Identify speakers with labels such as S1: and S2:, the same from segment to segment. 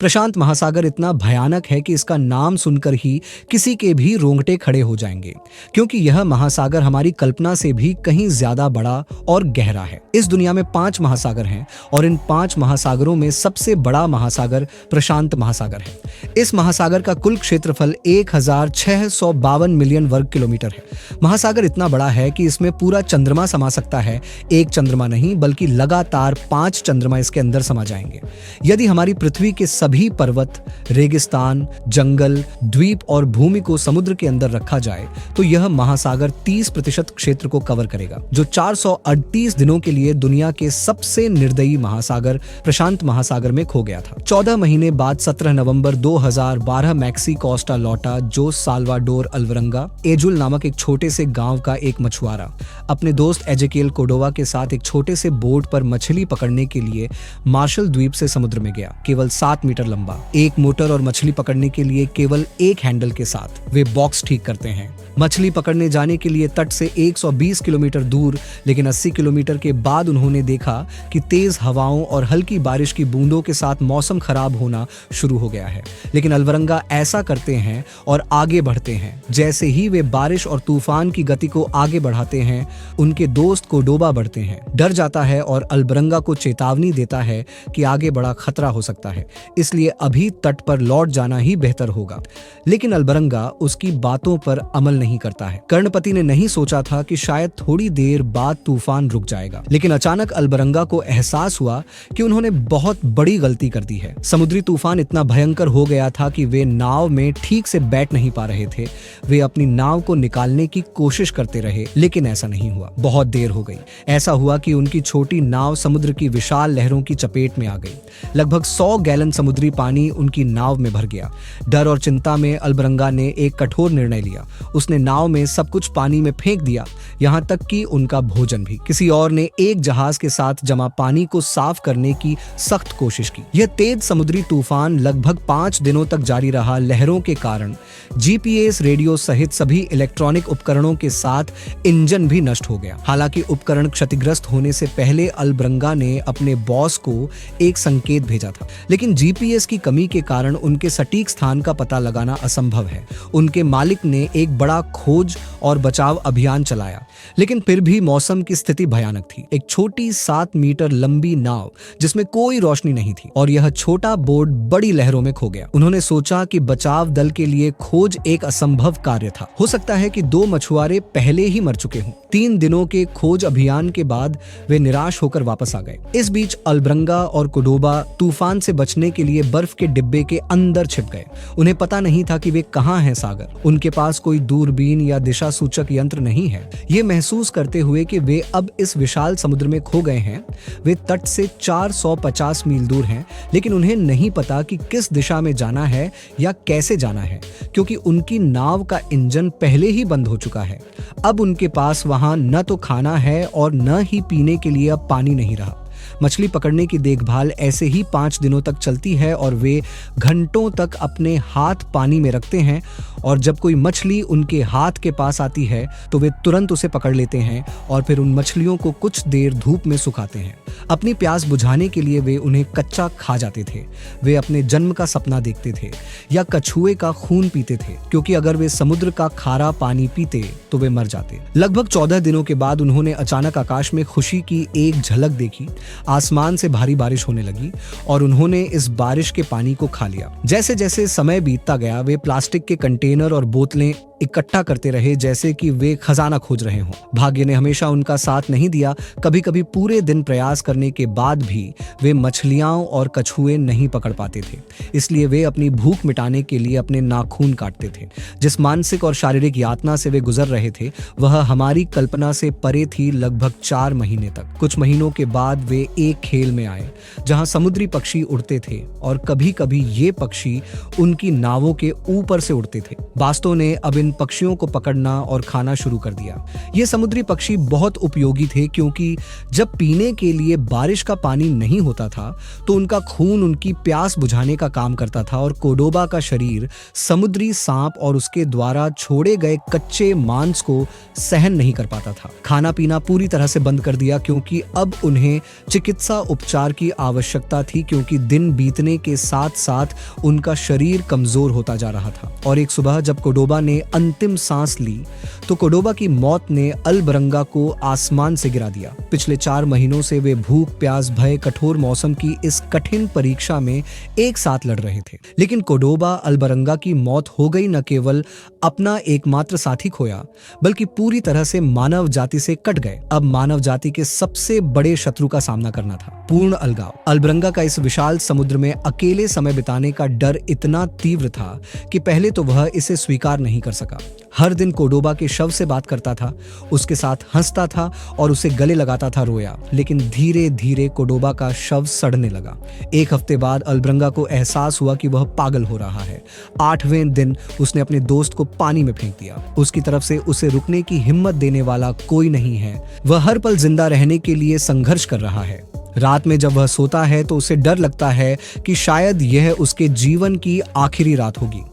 S1: प्रशांत महासागर इतना भयानक है कि इसका नाम सुनकर ही किसी के भी रोंगटे खड़े हो जाएंगे, क्योंकि यह महासागर हमारी कल्पना से भी कहीं ज्यादा बड़ा और गहरा है। इस दुनिया में 5 महासागर हैं और इन 5 महासागरों में सबसे बड़ा महासागर प्रशांत महासागर है। इस महासागर का कुल क्षेत्रफल 1652 मिलियन वर्ग किलोमीटर है। महासागर इतना बड़ा है कि इसमें पूरा चंद्रमा समा सकता है। एक चंद्रमा नहीं, बल्कि लगातार 5 चंद्रमा इसके अंदर समा जाएंगे। यदि हमारी पृथ्वी के सभी पर्वत, रेगिस्तान, जंगल, द्वीप और भूमि को समुद्र के अंदर रखा जाए तो यह महासागर 30% क्षेत्र को कवर करेगा, जो 438 दिनों के लिए दुनिया के सबसे निर्दयी महासागर प्रशांत महासागर में खो गया था। 14 महीने बाद 17 नवंबर 2012 मैक्सी कोस्टा लौटा जो साल्वाडोर अल्वरंगा एजुल नामक एक छोटे से गांव का एक मछुआरा अपने दोस्त एजेकियल कोर्डोवा के साथ एक छोटे से बोट पर मछली पकड़ने के लिए मार्शल द्वीप से समुद्र में गया। केवल 7 मीटर लंबा एक मोटर और मछली पकड़ने के लिए केवल एक हैंडल के साथ वे बॉक्स ठीक करते हैं। मछली पकड़ने जाने के लिए तट से 120 किलोमीटर दूर, लेकिन 80 किलोमीटर के बाद उन्होंने देखा कि तेज हवाओं और हल्की बारिश की बूंदों के साथ मौसम खराब होना शुरू हो गया है। लेकिन अल्वरंगा ऐसा करते हैं और आगे बढ़ते हैं। जैसे ही वे बारिश और तूफान की गति को आगे बढ़ाते हैं, उनके दोस्त कोर्डोबा बढ़ते हैं, डर जाता है और अल्वरंगा को चेतावनी देता है कि आगे बड़ा खतरा हो सकता है, इसलिए अभी तट पर लौट जाना ही बेहतर होगा। लेकिन अल्वरंगा उसकी बातों पर अमल नहीं करता है। कर्णपति ने नहीं सोचा था कि शायद थोड़ी देर बाद तूफान रुक जाएगा, लेकिन अचानक अल्वरंगा को एहसास हुआ कि उन्होंने बहुत बड़ी गलती कर दी है। समुद्री तूफान इतना भयंकर हो गया था कि वे नाव में ठीक से बैठ नहीं पा रहे थे। वे अपनी नाव को निकालने की कोशिश करते रहे, लेकिन ऐसा नहीं हुआ। बहुत देर हो गई। ऐसा हुआ कि उनकी छोटी नाव समुद्र की विशाल लहरों की चपेट में आ गई। लगभग 100 गैलन समुद्री पानी उनकी नाव में भर गया। डर और चिंता में अल्वरंगा ने एक कठोर निर्णय लिया। उसने नाव में सब कुछ पानी में फेंक दिया, यहाँ तक कि उनका भोजन भी। किसी और ने एक जहाज के साथ जमा पानी को साफ करने की सख्त कोशिश की। यह तेज समुद्री तूफान लगभग 5 दिनों तक जारी रहा। लहरों के कारण जीपीएस, रेडियो सहित सभी इलेक्ट्रॉनिक उपकरणों के साथ इंजन भी नष्ट हो गया। हालांकि उपकरण क्षतिग्रस्त होने से पहले अल्वरंगा ने अपने बॉस को एक संकेत भेजा था, लेकिन जीपीएस की कमी के कारण उनके सटीक स्थान का पता लगाना असंभव है। उनके मालिक ने एक बड़ा खोज और बचाव अभियान चलाया, लेकिन फिर भी मौसम की स्थिति भयानक थी। एक छोटी 7 मीटर लंबी नाव जिसमें कोई रोशनी नहीं थी और यह छोटा बोट बड़ी लहरों में खो गया। उन्होंने सोचा कि बचाव दल के लिए खोज एक असंभव कार्य था। हो सकता है कि 2 मछुआरे पहले ही मर चुके हों। 3 दिनों के खोज अभियान के बाद वे निराश होकर वापस आ गए। इस बीच अल्वरंगा और कोर्डोबा तूफान से बचने के लिए बर्फ के डिब्बे के अंदर छिप गए। उन्हें पता नहीं था कि वे कहाँ हैं सागर। उनके पास कोई दूरबीन या दिशा सूचक यंत्र नहीं है। ये महसूस करते हुए कि वे अब इस विशाल समुद्र में खो गए हैं, वे तट से 450 मील दूर हैं, लेकिन उन्हें नहीं पता कि किस दिशा में जाना है या कैसे जाना है, क्योंकि उनकी नाव का इंजन पहले ही बंद हो चुका है। अब उनके पास वहां न तो खाना है और न ही पीने के लिए अब पानी नहीं रहा। मछली पकड़ने की देखभाल ऐसे ही 5 दिनों तक चलती है और वे घंटों तक अपने हाथ पानी में रखते हैं और जब कोई मछली उनके हाथ के पास आती है तो वे तुरंत उसे पकड़ लेते हैं और फिर उन मछलियों को कुछ देर धूप में सुखाते हैं। अपनी प्यास बुझाने के लिए वे उन्हें कच्चा खा जाते थे। वे अपने जन्म का सपना देखते थे या कछुए का खून पीते थे, क्योंकि अगर वे समुद्र का खारा पानी पीते तो वे मर जाते। लगभग 14 दिनों के बाद उन्होंने अचानक आकाश में खुशी की एक झलक देखी। आसमान से भारी बारिश होने लगी और उन्होंने इस बारिश के पानी को खा लिया। जैसे जैसे समय बीतता गया वे प्लास्टिक के कंटेनर और बोतलें इकट्ठा करते रहे, जैसे कि वे खजाना खोज रहे हों। भाग्य ने हमेशा उनका साथ नहीं दिया। कभी कभी पूरे दिन प्रयास करने के बाद भी वे मछलियां और कछुए नहीं पकड़ पाते थे, इसलिए वे अपनी भूख मिटाने के लिए अपने नाखून काटते थे। जिस मानसिक और शारीरिक यातना से वे गुजर रहे थे वह हमारी कल्पना से परे थी। लगभग 4 महीने तक। कुछ महीनों के बाद वे एक खेल में आए जहां समुद्री पक्षी उड़ते थे और कभी कभी ये पक्षी उनकी नावों के ऊपर से उड़ते थे। बास्तों ने अब इन पक्षियों को पकड़ना और खाना शुरू कर दिया। ये समुद्री पक्षी बहुत उपयोगी थे, क्योंकि जब पीने के लिए बारिश का पानी नहीं होता था तो उनका खून उनकी प्यास बुझाने का काम करता था और कोर्डोबा का शरीर समुद्री सांप और उसके द्वारा छोड़े गए कच्चे मांस को सहन नहीं कर पाता था। खाना पीना पूरी तरह से बंद कर दिया, क्योंकि अब उन्हें चिकित्सा उपचार की आवश्यकता थी, क्योंकि दिन बीतने के साथ साथ उनका शरीर कमजोर होता जा रहा था। और एक सुबह जब कोर्डोबा ने अंतिम सांस ली तो कोर्डोबा की मौत ने अल्बरंगा को आसमान से गिरा दिया। पिछले 4 महीनों से वे भूख, प्यास, भय, कठोर मौसम की इस कठिन परीक्षा में एक साथ लड़ रहे थे। लेकिन कोर्डोबा अल्बरंगा की मौत हो गई न केवल अपना एकमात्र साथी खोया, बल्कि पूरी तरह से मानव जाति से कट गए। अब मानव जाति के सबसे बड़े शत्रु का सामना करना था, पूर्ण अलगाव। अल्बरंगा का इस विशाल समुद्र में अकेले समय बिताने का डर इतना तीव्र था कि पहले तो वह इसे स्वीकार नहीं कर सका। हर दिन कोर्डोबा के शव से बात करता था, उसके साथ हंसता था और उसे गले लगाता था, रोया। लेकिन धीरे धीरे कोर्डोबा का शव सड़ने लगा। 1 हफ्ते बाद अल्बरंगा को एहसास हुआ कि वह पागल हो रहा है। 8वें दिन उसने अपने दोस्त को पानी में फेंक दिया। उसकी तरफ से उसे रुकने की हिम्मत देने वाला कोई नहीं है। वह हर पल जिंदा रहने के लिए संघर्ष कर रहा है। रात में जब वह सोता है तो उसे डर लगता है कि शायद यह उसके जीवन की आखिरी रात होगी।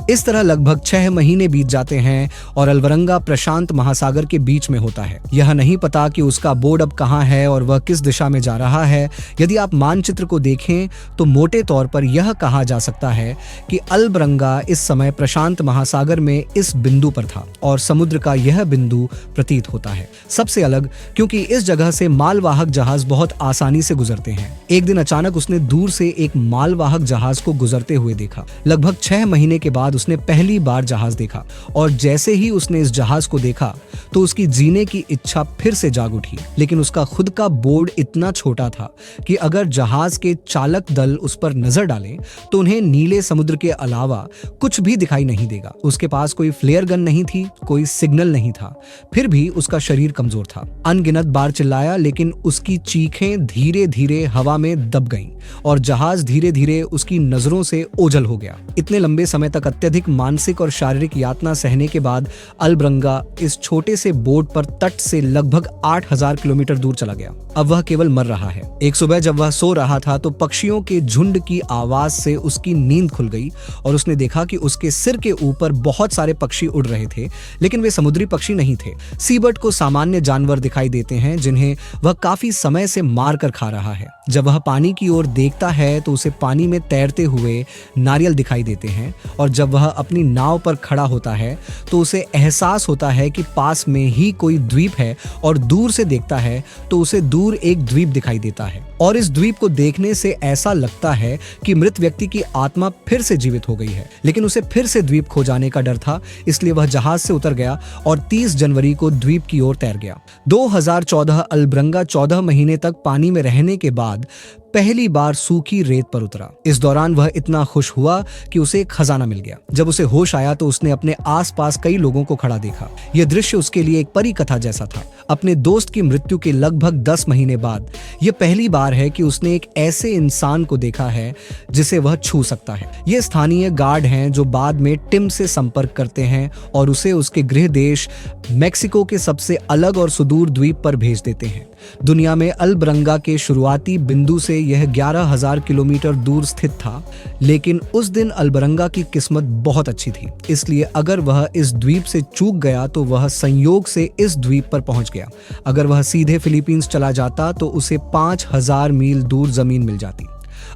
S1: इस तरह लगभग 6 महीने बीत जाते हैं और अल्बरंगा प्रशांत महासागर के बीच में होता है। यह नहीं पता कि उसका बोर्ड अब कहाँ है और वह किस दिशा में जा रहा है। यदि आप मानचित्र को देखें तो मोटे तौर पर यह कहा जा सकता है कि अल्बरंगा इस समय प्रशांत महासागर में इस बिंदु पर था और समुद्र का यह बिंदु प्रतीत होता है सबसे अलग, क्योंकि इस जगह से मालवाहक जहाज बहुत आसानी से गुजरते हैं। एक दिन अचानक उसने दूर से एक मालवाहक जहाज को गुजरते हुए देखा। लगभग 6 महीने के बाद उसने पहली बार जहाज देखा और जैसे ही उसने इस जहाज को देखा तो उसकी जीने की इच्छा फिर से जाग उठी। लेकिन उसका खुद का बोर्ड इतना छोटा था कि अगर जहाज के चालक दल उस पर नजर डालें तो उन्हें नीले समुद्र के अलावा कुछ भी दिखाई नहीं देगा। उसके पास कोई फ्लेयर गन नहीं थी, कोई सिग्नल नहीं था। फिर भी उसका शरीर कमजोर था। अनगिनत बार चिल्लाया, लेकिन उसकी चीखें धीरे धीरे हवा में दब गईं और जहाज धीरे धीरे उसकी नजरों से ओझल हो गया। इतने लंबे समय तक अत्यधिक मानसिक और शारीरिक यातना सहने के बाद अल्बरंगा इस छोटे से बोट पर तट से लगभग 8000 किलोमीटर दूर चला गया। अब वह केवल मर रहा है। एक सुबह जब वह सो रहा था तो पक्षियों के झुंड की आवाज से उसकी नींद खुल गई और उसने देखा कि उसके सिर के ऊपर बहुत सारे पक्षी उड़ रहे थे, लेकिन वे समुद्री पक्षी नहीं थे। सीबर्ड को सामान्य जानवर दिखाई देते हैं जिन्हें वह काफी समय से मार कर खा रहा है। जब वह पानी की ओर देखता है तो उसे पानी में तैरते हुए नारियल दिखाई देते हैं और जब वह अपनी नाव पर खड़ा होता है तो उसे एहसास होता है कि पास में ही कोई द्वीप है और दूर से देखता है तो उसे दूर एक द्वीप दिखाई देता है और इस द्वीप को देखने से ऐसा लगता है कि मृत व्यक्ति की आत्मा फिर से जीवित हो गई है। लेकिन उसे फिर से द्वीप खो जाने का डर था, इसलिए वह जहाज से उतर गया और 30 जनवरी को द्वीप की ओर तैर गया। 2014 अल्बरंगा 14 महीने तक पानी में रहने के बाद पहली बार सूखी रेत पर उतरा। इस दौरान वह इतना खुश हुआ कि उसे एक खजाना मिल गया। जब उसे होश आया तो उसने अपने आसपास कई लोगों को खड़ा देखा। यह दृश्य उसके लिए एक परी कथा जैसा था। अपने दोस्त की मृत्यु के लगभग 10 महीने बाद यह पहली बार है कि उसने एक ऐसे इंसान को देखा है जिसे वह छू सकता है। ये स्थानीय गार्ड हैं जो बाद में टिम से संपर्क करते हैं और उसे उसके गृह देश मेक्सिको के सबसे अलग और सुदूर द्वीप पर भेज देते हैं। दुनिया में अल्बरंगा के शुरुआती बिंदु से यह 11,000 किलोमीटर दूर स्थित था, लेकिन उस दिन अल्बरंगा की किस्मत बहुत अच्छी थी। इसलिए अगर वह इस द्वीप से चूक गया तो वह संयोग से इस द्वीप पर पहुंच गया। अगर वह सीधे फिलीपींस चला जाता तो उसे 5,000 मील दूर जमीन मिल जाती।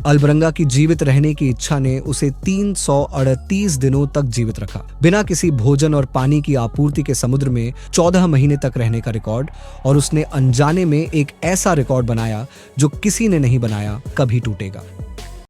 S1: अल्बरंगा की जीवित रहने की इच्छा ने उसे 338 दिनों तक जीवित रखा, बिना किसी भोजन और पानी की आपूर्ति के समुद्र में 14 महीने तक रहने का रिकॉर्ड। और उसने अनजाने में एक ऐसा रिकॉर्ड बनाया जो किसी ने नहीं बनाया, कभी टूटेगा।